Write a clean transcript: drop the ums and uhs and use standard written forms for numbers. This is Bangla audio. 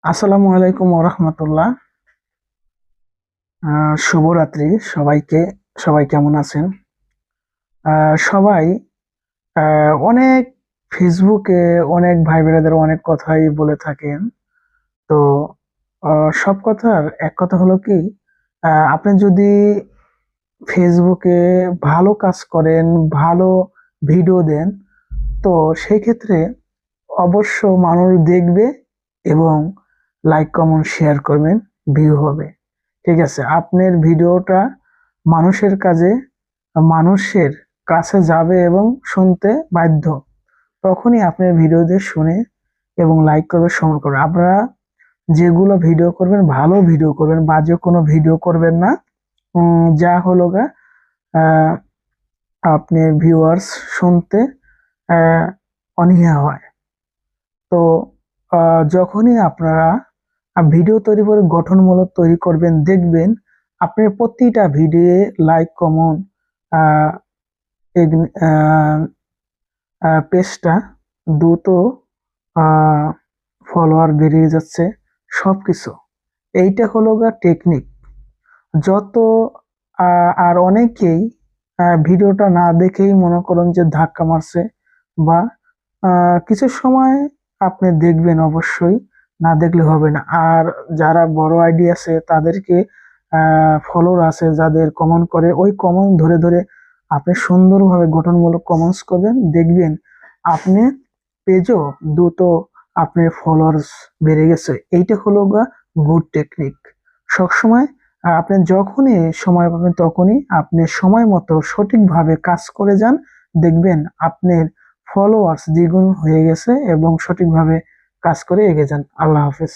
আসসালামু আলাইকুম ওরহমতুল্লাহ। শুভরাত্রি সবাইকে। সবাই কেমন আছেন? সবাই অনেক ফেসবুকে অনেক ভাই বোনেদের অনেক কথাই বলে থাকেন। তো সব কথার এক কথা হলো কি, আপনি যদি ফেসবুকে ভালো কাজ করেন, ভালো ভিডিও দেন, তো সেই ক্ষেত্রে অবশ্য মানুষ দেখবে এবং লাইক কমেন্ট শেয়ার করবেন, ভিউ হবে। ঠিক আছে, আপনার ভিডিওটা মানুষের মানুষের কাছে যাবে এবং শুনতে বাধ্য। তখনই আপনার ভিডিওতে শুনে এবং লাইক করবে, সমন করবে। আপনারা যেগুলো ভিডিও করবেন ভালো ভিডিও করবেন, বাজে কোনো ভিডিও করবেন না। যা হলো গা আহ, আপনার ভিউয়ার্স শুনতে আহ, অনীহা হয়। তো যখনই আপনারা ভিডিও তৈরি করে গঠনমূলক তৈরি করবেন, দেখবেন আপনার প্রতিটা ভিডিও লাইক কমেন্ট, পেজটা দ্রুত ফলোয়ার বেরিয়ে যাচ্ছে, সবকিছু। এইটা হলো গা টেকনিক। যত আর অনেকেই ভিডিওটা না দেখেই মনে করেন যে ধাক্কা মারছে, বা কিছু সময় আপনি দেখবেন, অবশ্যই না দেখলে হবে না। আর যারা বড় আইডি আছে তাদেরকে ফলোর আছে যাদের কমেন্ট করে, ওই কমেন্ট ধরে ধরে আপনি সুন্দরভাবে গঠনমূলক কমেন্টস করবেন, দেখবেন আপনি পেজও দ্রুত আপনার ফলোয়ার্স বেড়ে গেছে। এইটা হলো গা গুড টেকনিক। সবসময় আপনি যখনই সময় পাবেন তখনই আপনি সময় মতো সঠিকভাবে কাজ করে যান, দেখবেন আপনার ফলোয়ার্স দ্বিগুণ হয়ে গেছে এবং সঠিকভাবে কাজ করে এগিয়ে যান। আল্লাহ হাফেজ।